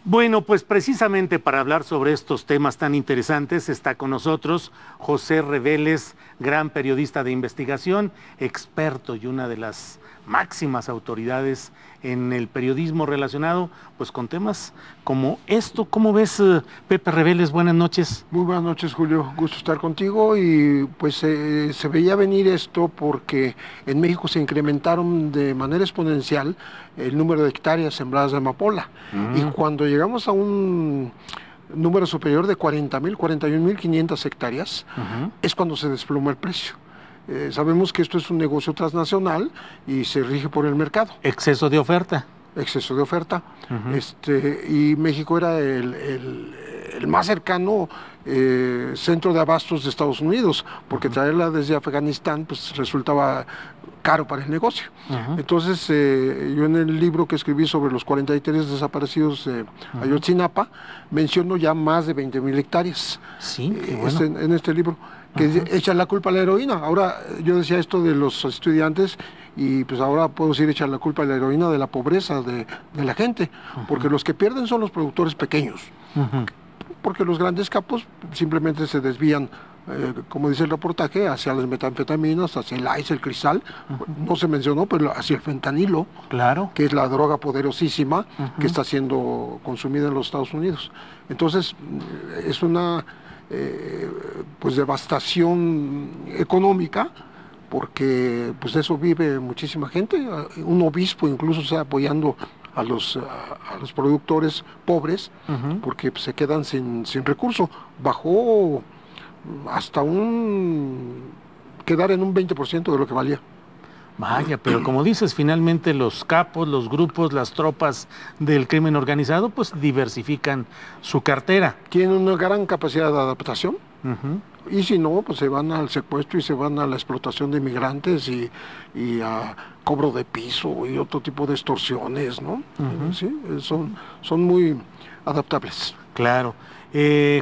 Bueno, pues precisamente para hablar sobre estos temas tan interesantes está con nosotros José Reveles, gran periodista de investigación, experto y una de las máximas autoridades en el periodismo relacionado pues con temas como esto. ¿Cómo ves, Pepe Reveles? Buenas noches. Muy buenas noches, Julio. Gusto estar contigo y pues se veía venir esto porque en México se incrementaron de manera exponencial el número de hectáreas sembradas de amapola. Y cuando llegamos a un número superior de 40,000, 41,500 hectáreas, es cuando se desploma el precio. Sabemos que esto es un negocio transnacional y se rige por el mercado. Exceso de oferta. Exceso de oferta. Y México era el más cercano centro de abastos de Estados Unidos, porque traerla desde Afganistán pues resultaba caro para el negocio. Entonces, yo en el libro que escribí sobre los 43 desaparecidos de Ayotzinapa, menciono ya más de 20,000 hectáreas. Sí, qué bueno. En este libro, que echan la culpa a la heroína. Ahora, yo decía esto de los estudiantes, y pues ahora puedo decir echar la culpa a la heroína de la pobreza de la gente, porque los que pierden son los productores pequeños, porque los grandes capos simplemente se desvían, como dice el reportaje, hacia las metanfetaminas, hacia el ice, el cristal, no se mencionó, pero hacia el fentanilo, claro, que es la droga poderosísima que está siendo consumida en los Estados Unidos. Entonces, es una pues devastación económica, porque pues de eso vive muchísima gente. Un obispo incluso está apoyando a los productores pobres, porque pues, se quedan sin recurso. Bajó hasta quedar en un 20% de lo que valía. Vaya, pero como dices, finalmente los capos, los grupos, las tropas del crimen organizado, pues diversifican su cartera. Tienen una gran capacidad de adaptación. Y si no, pues se van al secuestro y se van a la explotación de inmigrantes y a cobro de piso y otro tipo de extorsiones, ¿no? Sí, son muy adaptables. Claro.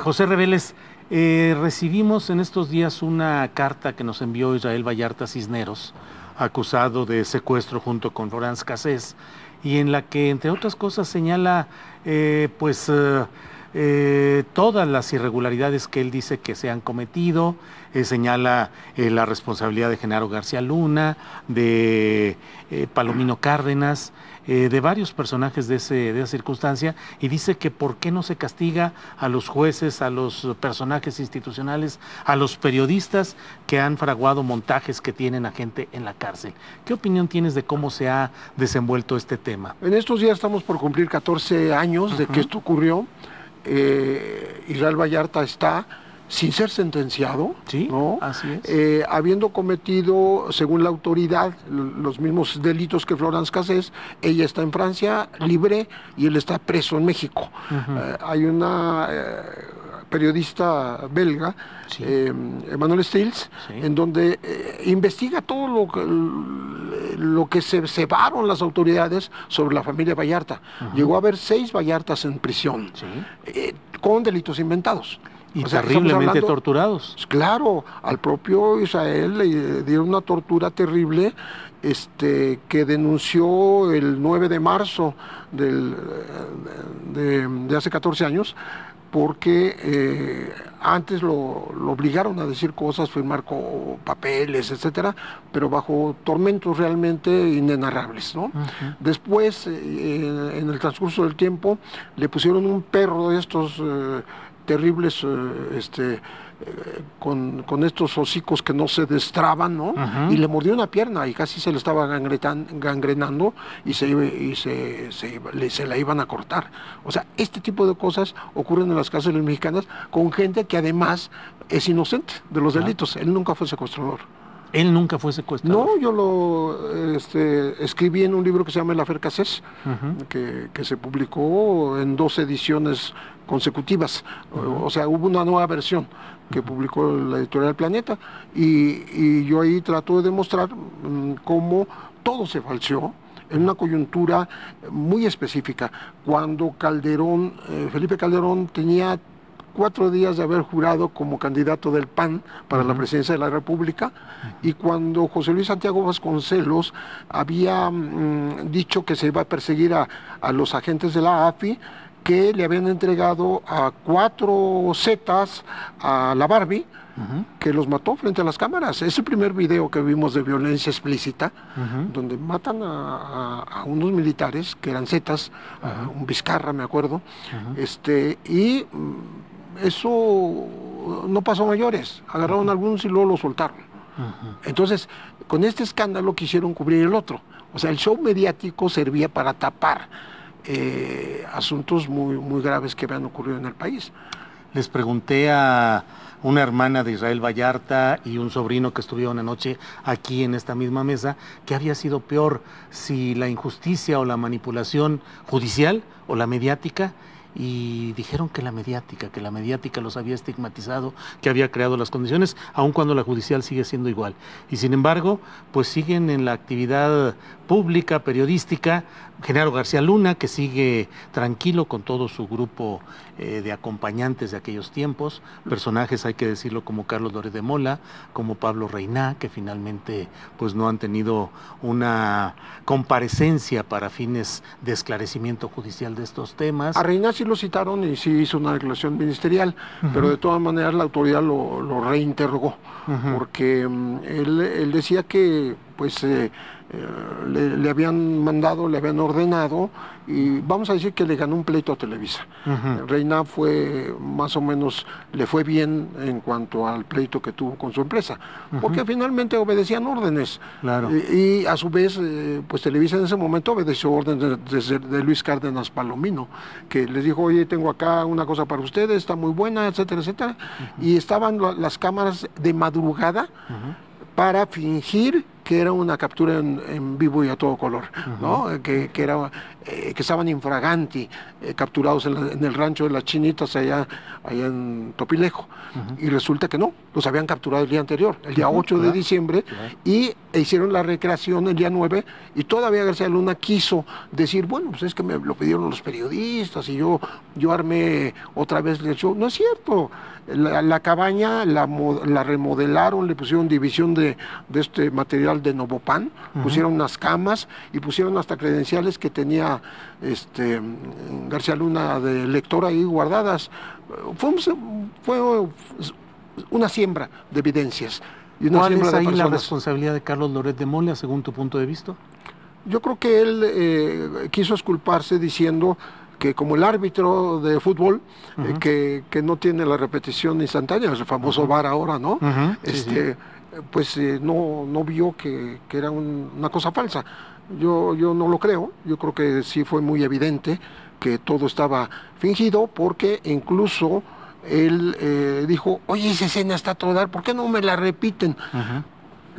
José Reveles, recibimos en estos días una carta que nos envió Israel Vallarta Cisneros, acusado de secuestro junto con Florence Cassés, y en la que, entre otras cosas, señala todas las irregularidades que él dice que se han cometido, señala la responsabilidad de Genaro García Luna, de Palomino Cárdenas, de varios personajes de esa circunstancia, y dice que por qué no se castiga a los jueces, a los personajes institucionales, a los periodistas que han fraguado montajes que tienen a gente en la cárcel. ¿Qué opinión tienes de cómo se ha desenvuelto este tema? En estos días estamos por cumplir 14 años de que esto ocurrió. Israel Vallarta está sin ser sentenciado, sí, ¿no? Así es. Habiendo cometido, según la autoridad, los mismos delitos que Florence Cassés. Ella está en Francia libre y él está preso en México. Hay una periodista belga, sí, Emmanuel Stills, sí, en donde investiga todo lo que se cebaron las autoridades sobre la familia Vallarta. Llegó a haber 6 Vallartas en prisión, sí, con delitos inventados. Y terriblemente torturados. Claro, al propio Israel le dieron una tortura terrible, que denunció el 9 de marzo de hace 14 años, porque antes lo obligaron a decir cosas, firmar papeles, etcétera, pero bajo tormentos realmente inenarrables, ¿no? Después, en el transcurso del tiempo, le pusieron un perro de estos terribles, con estos hocicos que no se destraban, ¿no? Y le mordió una pierna y casi se le estaba gangrenando y se la iban a cortar. O sea, este tipo de cosas ocurren en las cárceles mexicanas con gente que además es inocente de los delitos. Él nunca fue secuestrador. ¿Él nunca fue secuestrado? No, yo lo escribí en un libro que se llama El Afer Cassés, que se publicó en 2 ediciones consecutivas. O sea, hubo una nueva versión que publicó la editorial Planeta, y yo ahí trato de demostrar cómo todo se falseó en una coyuntura muy específica. Cuando Felipe Calderón tenía 4 días de haber jurado como candidato del PAN para la presidencia de la República, y cuando José Luis Santiago Vasconcelos había dicho que se iba a perseguir a los agentes de la AFI, que le habían entregado a 4 Zetas a la Barbie, que los mató frente a las cámaras. Es el primer video que vimos de violencia explícita, donde matan a unos militares que eran Zetas, a un Vizcarra, me acuerdo, y eso no pasó a mayores. Agarraron a algunos y luego los soltaron. Entonces, con este escándalo quisieron cubrir el otro. O sea, el show mediático servía para tapar asuntos muy, muy graves que habían ocurrido en el país. Les pregunté a una hermana de Israel Vallarta y un sobrino que estuvieron anoche aquí en esta misma mesa, ¿qué había sido peor, si la injusticia o la manipulación judicial o la mediática? Y dijeron que la mediática los había estigmatizado, que había creado las condiciones, aun cuando la judicial sigue siendo igual. Y sin embargo, pues siguen en la actividad pública, periodística, Genaro García Luna, que sigue tranquilo con todo su grupo de acompañantes de aquellos tiempos, personajes, hay que decirlo, como Carlos Loret de Mola, como Pablo Reina, que finalmente pues no han tenido una comparecencia para fines de esclarecimiento judicial de estos temas. A Reina sí lo citaron y sí hizo una declaración ministerial, pero de todas maneras la autoridad lo reinterrogó, porque él decía que pues le habían mandado, le habían ordenado, y vamos a decir que le ganó un pleito a Televisa. Reina fue más o menos, le fue bien en cuanto al pleito que tuvo con su empresa, porque finalmente obedecían órdenes. Claro. Y a su vez, pues Televisa en ese momento obedeció órdenes de Luis Cárdenas Palomino, que les dijo: oye, tengo acá una cosa para ustedes, está muy buena, etcétera, etcétera. Y estaban las cámaras de madrugada para fingir que era una captura en vivo y a todo color, ¿no? Que estaban infraganti, capturados en el rancho de las Chinitas allá en Topilejo. Y resulta que no, los habían capturado el día anterior, el día 8 de diciembre, y hicieron la recreación el día 9, y todavía García Luna quiso decir: bueno, pues es que me lo pidieron los periodistas y yo armé otra vez el show. No es cierto. La cabaña la remodelaron, le pusieron división de este material de Novopan, pusieron unas camas y pusieron hasta credenciales que tenía García Luna de lector ahí guardadas. Fue una siembra de evidencias. Y una ¿Cuál siembra es de ahí la personas. responsabilidad de Carlos Loret de Mola, según tu punto de vista? Yo creo que él quiso exculparse diciendo que como el árbitro de fútbol, que no tiene la repetición instantánea, el famoso VAR ahora, ¿no? Pues no vio que era una cosa falsa. Yo no lo creo. Yo creo que sí fue muy evidente que todo estaba fingido, porque incluso él dijo: oye, esa escena está a todo dar, ¿por qué no me la repiten?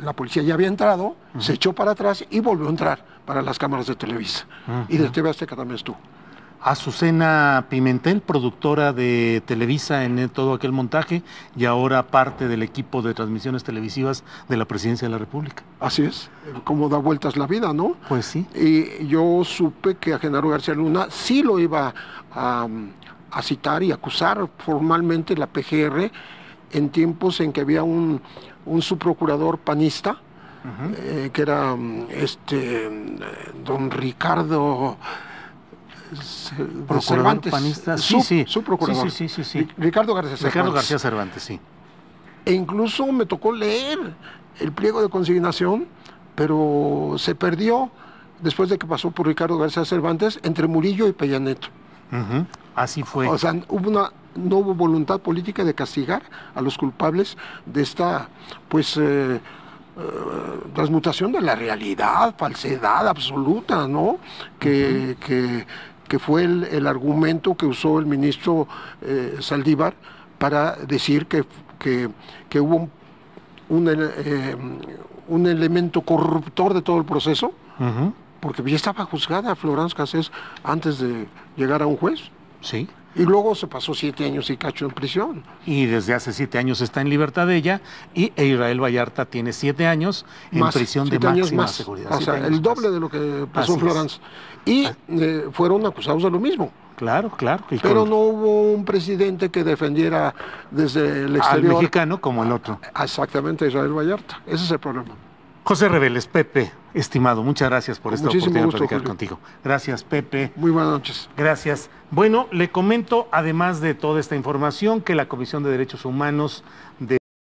La policía ya había entrado, se echó para atrás y volvió a entrar para las cámaras de Televisa. Y de TV Azteca también estuvo. Azucena Pimentel, productora de Televisa en todo aquel montaje y ahora parte del equipo de transmisiones televisivas de la Presidencia de la República. Así es, cómo da vueltas la vida, ¿no? Pues sí. Y yo supe que a Genaro García Luna sí lo iba a citar y acusar formalmente la PGR en tiempos en que había un subprocurador panista, que era don Ricardo Cervantes, panista. su procurador. Sí. Ricardo García Cervantes. Ricardo García Cervantes, sí. E incluso me tocó leer el pliego de consignación, pero se perdió después de que pasó por Ricardo García Cervantes entre Murillo y Peña Nieto. Así fue. O sea, no hubo voluntad política de castigar a los culpables de esta, pues, transmutación de la realidad, falsedad absoluta, ¿no? Que fue el argumento que usó el ministro Saldívar para decir que hubo un elemento corruptor de todo el proceso, porque ya estaba juzgada Florence Cassés antes de llegar a un juez. Sí. Y luego se pasó 7 años y cacho en prisión. Y desde hace 7 años está en libertad ella, y Israel Vallarta tiene 7 años en prisión de máxima seguridad. O sea, el doble de lo que pasó en Florence. Y fueron acusados de lo mismo. Claro. Pero no hubo un presidente que defendiera desde el exterior al mexicano como el otro. Exactamente, Israel Vallarta. Ese es el problema. José Reveles, Pepe, estimado, muchas gracias por esta muchísimo oportunidad de gusto, platicar Julio. contigo. Gracias, Pepe. Muy buenas noches. Gracias. Bueno, le comento, además de toda esta información, que la Comisión de Derechos Humanos de